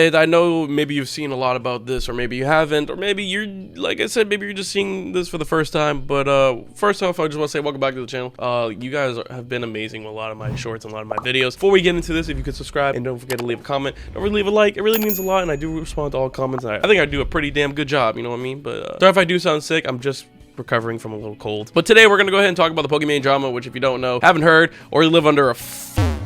it. I know maybe you've seen a lot about this, or maybe you haven't, or maybe you're, like I said, maybe you're just seeing this for the first time. But first off, I just want to say welcome back to the channel. You guys have been amazing with a lot of my shorts and a lot of my videos. Before we get into this, if you could subscribe and don't forget to leave a comment, don't forget to leave a like. It really means a lot, and I do respond to all comments. And I think I do a pretty damn good job, you know what I mean? But sorry if I do sound sick. I'm just recovering from a little cold. But today we're gonna go ahead and talk about the Pokimane drama, which if you don't know, haven't heard, or you live under a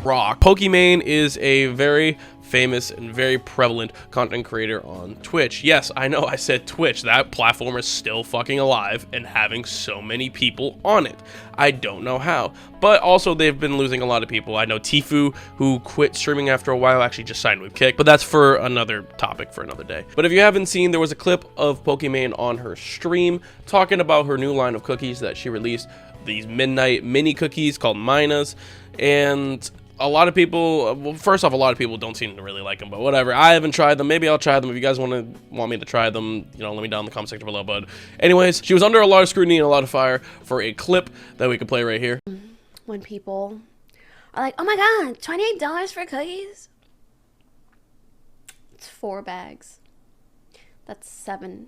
rock. Pokimane is a very famous and very prevalent content creator on Twitch. Yes, I know I said Twitch. That platform is still fucking alive and having so many people on it. I don't know how, but also they've been losing a lot of people. I know 𝗦𝗢, who quit streaming after a while, actually just signed with Kick, but that's for another topic for another day. But if you haven't seen, there was a clip of Pokimane on her stream talking about her new line of cookies that she released, these midnight mini cookies called 𝗦𝗢𝗡𝗧𝗓, and a lot of people, well, first off, a lot of people don't seem to really like them, but whatever. I haven't tried them. Maybe I'll try them. If you guys want me to try them, you know, let me down in the comment section below. But anyways, she was under a lot of scrutiny and a lot of fire for a clip that we could play right here. When people are like, oh my god, $28 for cookies? It's 4 bags. That's $7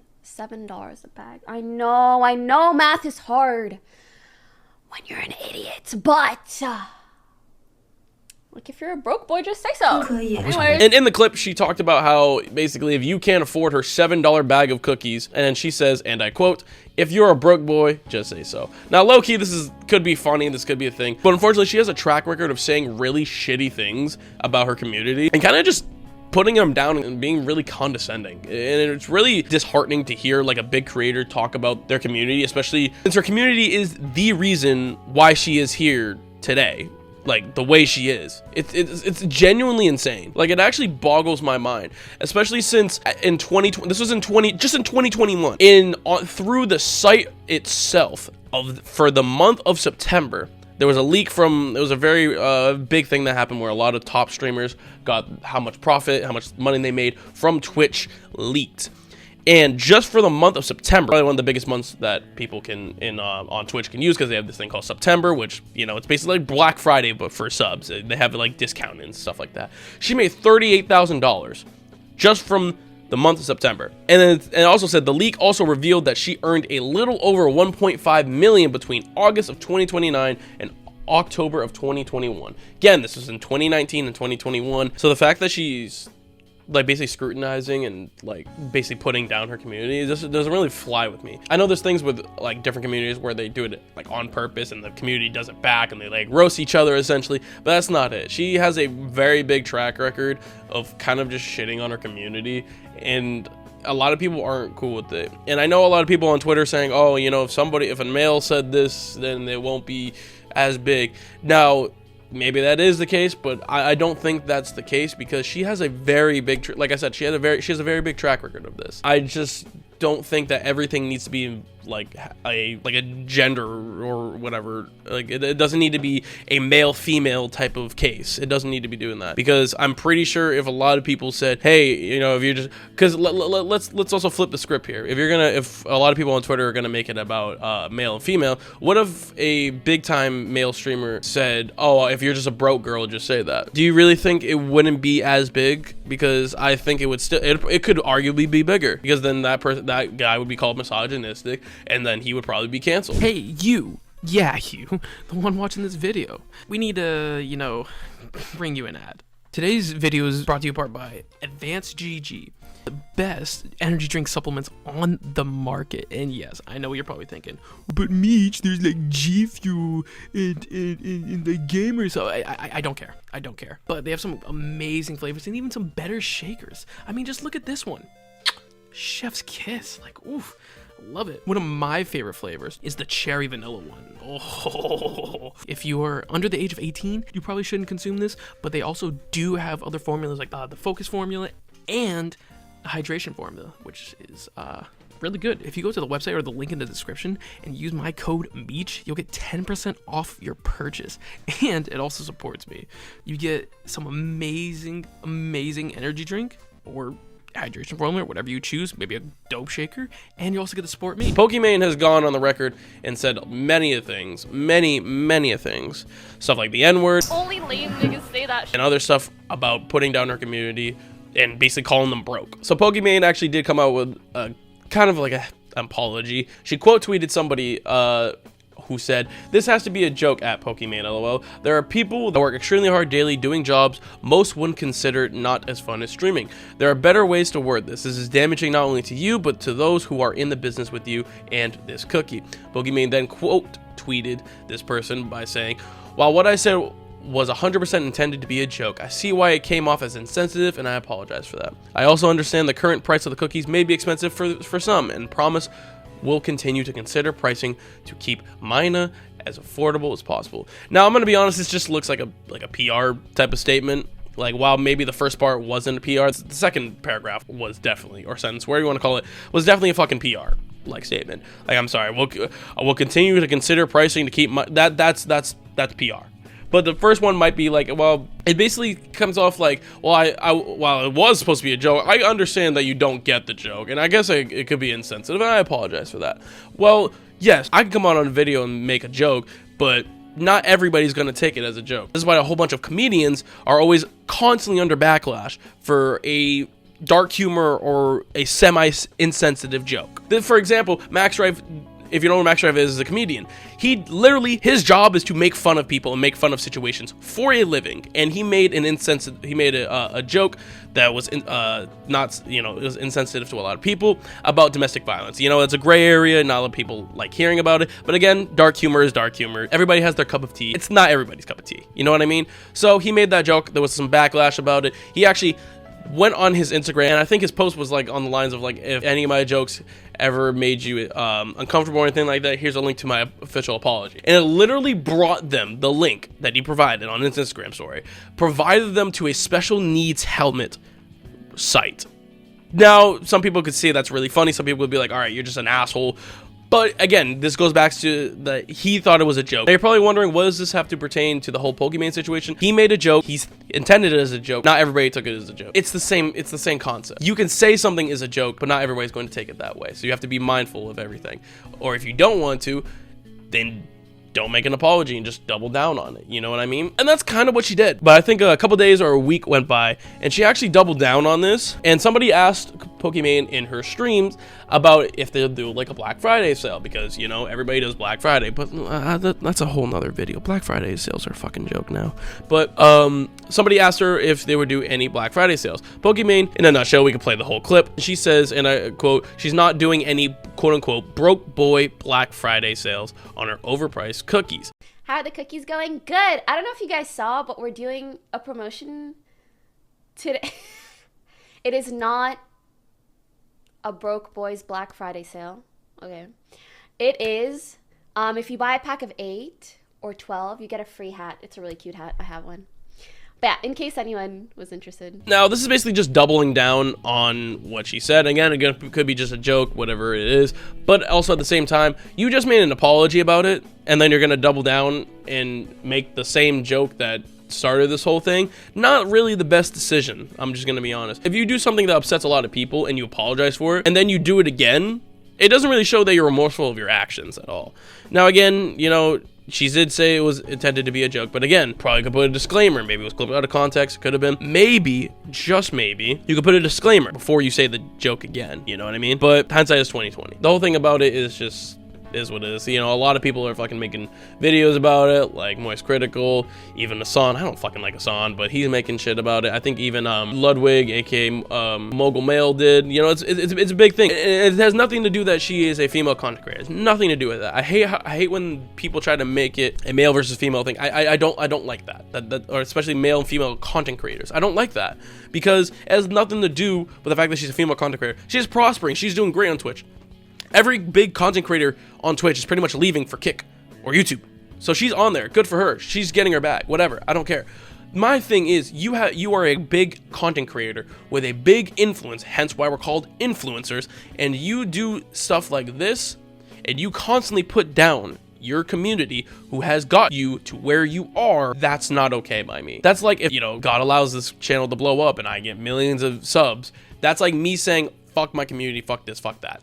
a bag. I know math is hard when you're an idiot, but like, if you're a broke boy, just say so. Anyways. And in the clip, she talked about how, basically, if you can't afford her $7 bag of cookies, and she says, and I quote, if you're a broke boy, just say so. Now, low-key, could be funny, this could be a thing, but unfortunately, she has a track record of saying really shitty things about her community, and kind of just putting them down and being really condescending. And it's really disheartening to hear, like, a big creator talk about their community, especially since her community is the reason why she is here today. Like, the way she is, it's genuinely insane. Like, it actually boggles my mind, especially since in 2020, this was in 2021, through the site itself for the month of September, there was a leak from, it was a very big thing that happened where a lot of top streamers got how much profit, how much money they made from Twitch leaked. And just for the month of September, probably one of the biggest months that people can on Twitch can use, because they have this thing called September, which, you know, it's basically like Black Friday but for subs. They have like discount and stuff like that. She made $38,000 just from the month of September. And then it also said the leak also revealed that she earned a little over 1.5 million between August of 2029 and October of 2021. Again, this was in 2019 and 2021. So the fact that she's like basically scrutinizing and like basically putting down her community, this doesn't really fly with me. I know there's things with like different communities where they do it like on purpose and the community does it back and they like roast each other essentially, but that's not it. She has a very big track record of kind of just shitting on her community, and a lot of people aren't cool with it. And I know a lot of people on Twitter saying, oh, you know, if a male said this, then it won't be as big. Now, maybe that is the case, but I don't think that's the case, because she has a very big, like I said, she has a very big track record of this. I just don't think that everything needs to be like a gender or whatever. Like it doesn't need to be a male female type of case. It doesn't need to be doing that, because I'm pretty sure if a lot of people said, hey, you know, if you're just, because let's also flip the script here. If a lot of people on Twitter are gonna make it about male and female, what if a big time male streamer said, oh, if you're just a broke girl, just say that? Do you really think it wouldn't be as big? Because I think it would still, it could arguably be bigger, because then that guy would be called misogynistic, and then he would probably be canceled. Hey, you, the one watching this video. We need to, you know, bring you an ad. Today's video is brought to you in part by 𝗦𝗢𝗔𝗟, the best energy drink supplements on the market. And yes, I know what you're probably thinking, but Meech, there's like G Fuel and the gamer, so I don't care. I don't care. But they have some amazing flavors and even some better shakers. I mean, just look at this one. Chef's kiss. Like, oof. Love it. One of my favorite flavors is the cherry vanilla one. Oh, if you are under the age of 18, you probably shouldn't consume this, but they also do have other formulas like the focus formula and the hydration formula, which is really good. If you go to the website or the link in the description and use my code MEECH, you'll get 10% off your purchase, and it also supports me. You get some amazing energy drink or hydration formula, whatever you choose, maybe a dope shaker, and you also get to support me. Pokimane has gone on the record and said many a things, stuff like the N-word, only lame niggas say that shit, and other stuff about putting down her community, and basically calling them broke. So Pokimane actually did come out with a kind of like an apology. She quote tweeted somebody who said, "This has to be a joke at Pokimane, lol. There are people that work extremely hard daily doing jobs most wouldn't consider not as fun as streaming. There are better ways to word this. This is damaging not only to you, but to those who are in the business with you and this cookie." Pokimane then quote tweeted this person by saying, "While what I said was 100% intended to be a joke, I see why it came off as insensitive, and I apologize for that. I also understand the current price of the cookies may be expensive for some, and promise we'll continue to consider pricing to keep 𝗦𝗢𝗓 as affordable as possible." Now, I'm gonna be honest, this just looks like a PR type of statement. Like, while maybe the first part wasn't a PR, the second paragraph was definitely, or sentence, whatever you want to call it, was definitely a fucking PR like statement. Like, I'm sorry, we'll continue to consider pricing to keep that's PR. But the first one might be like, well, it basically comes off like, well, while it was supposed to be a joke, I understand that you don't get the joke, and I guess it could be insensitive, and I apologize for that. Well, yes, I can come on a video and make a joke, but not everybody's going to take it as a joke. This is why a whole bunch of comedians are always constantly under backlash for a dark humor or a semi-insensitive joke. For example, Max Rife, if you know what Max Rife is a comedian. He literally, his job is to make fun of people and make fun of situations for a living. And he made a joke that was not, you know, it was insensitive to a lot of people about domestic violence. You know, it's a gray area, not a lot of people like hearing about it. But again, dark humor is dark humor. Everybody has their cup of tea. It's not everybody's cup of tea. You know what I mean? So he made that joke. There was some backlash about it. He actually went on his Instagram, and I think his post was like on the lines of like, if any of my jokes ever made you uncomfortable or anything like that, here's a link to my official apology. And it literally brought them the link that he provided on his Instagram story, provided them to a special needs helmet site. Now, some people could say that's really funny. Some people would be like, all right, you're just an asshole. But again, this goes back to that he thought it was a joke. Now, you're probably wondering, what does this have to pertain to the whole Pokimane situation? He made a joke. He's intended it as a joke. Not everybody took it as a joke. It's the same concept. You can say something is a joke, but not everybody's going to take it that way. So you have to be mindful of everything. Or if you don't want to, then don't make an apology and just double down on it. You know what I mean? And that's kind of what she did. But I think a couple days or a week went by, and she actually doubled down on this. And somebody asked Pokimane in her streams about if they'll do like a Black Friday sale, because, you know, everybody does Black Friday. But that's a whole nother video. Black Friday sales are a fucking joke now. But somebody asked her if they would do any Black Friday sales. Pokimane, in a nutshell, we can play the whole clip. She says, and I quote, she's not doing any quote-unquote broke boy Black Friday sales on her overpriced cookies. How are the cookies going? Good. I don't know if you guys saw, but we're doing a promotion today. It is not a broke boys Black Friday sale. Okay. It is, if you buy a pack of 8 or 12, you get a free hat. It's a really cute hat. I have one. But yeah, in case anyone was interested. Now, this is basically just doubling down on what she said. Again, it could be just a joke, whatever it is. But also at the same time, you just made an apology about it, and then you're going to double down and make the same joke that started this whole thing. Not really the best decision. I'm just going to be honest. If you do something that upsets a lot of people and you apologize for it, and then you do it again, it doesn't really show that you're remorseful of your actions at all. Now, again, you know, she did say it was intended to be a joke, but again, probably could put a disclaimer. Maybe it was clipped out of context. It could have been. Maybe, just maybe, you could put a disclaimer before you say the joke again. You know what I mean? But hindsight is 20/20. The whole thing about it is just is what it is. You know, a lot of people are fucking making videos about it, like Moist Critical, even 𝗏𝗏. I don't fucking like 𝗏𝗏, but he's making shit about it. I think even Ludwig, aka Mogul Male, did. You know, it's a big thing. It has nothing to do that she is a female content creator. It's nothing to do with that. I hate when people try to make it a male versus female thing. I don't like that. Or especially male and female content creators. I don't like that, because it has nothing to do with the fact that she's a female content creator. She's prospering. She's doing great on Twitch. Every big content creator on Twitch is pretty much leaving for Kick or YouTube. So she's on there. Good for her. She's getting her bag. Whatever. I don't care. My thing is, you are a big content creator with a big influence, hence why we're called influencers, and you do stuff like this, and you constantly put down your community who has got you to where you are. That's not okay by me. That's like if, you know, God allows this channel to blow up and I get millions of subs. That's like me saying, fuck my community, fuck this, fuck that.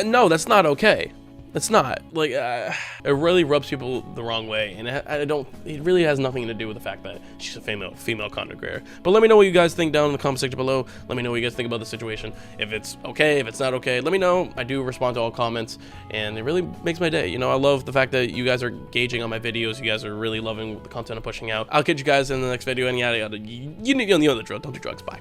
No, that's not okay. It's not. Like, it really rubs people the wrong way, and it really has nothing to do with the fact that she's a female content creator. But let me know what you guys think down in the comment section below. Let me know what you guys think about the situation. If it's okay, if it's not okay, let me know. I do respond to all comments, and it really makes my day. You know, I love the fact that you guys are engaging on my videos. You guys are really loving the content I'm pushing out. I'll catch you guys in the next video, and yada yada. You know the drill. Don't do drugs. Bye.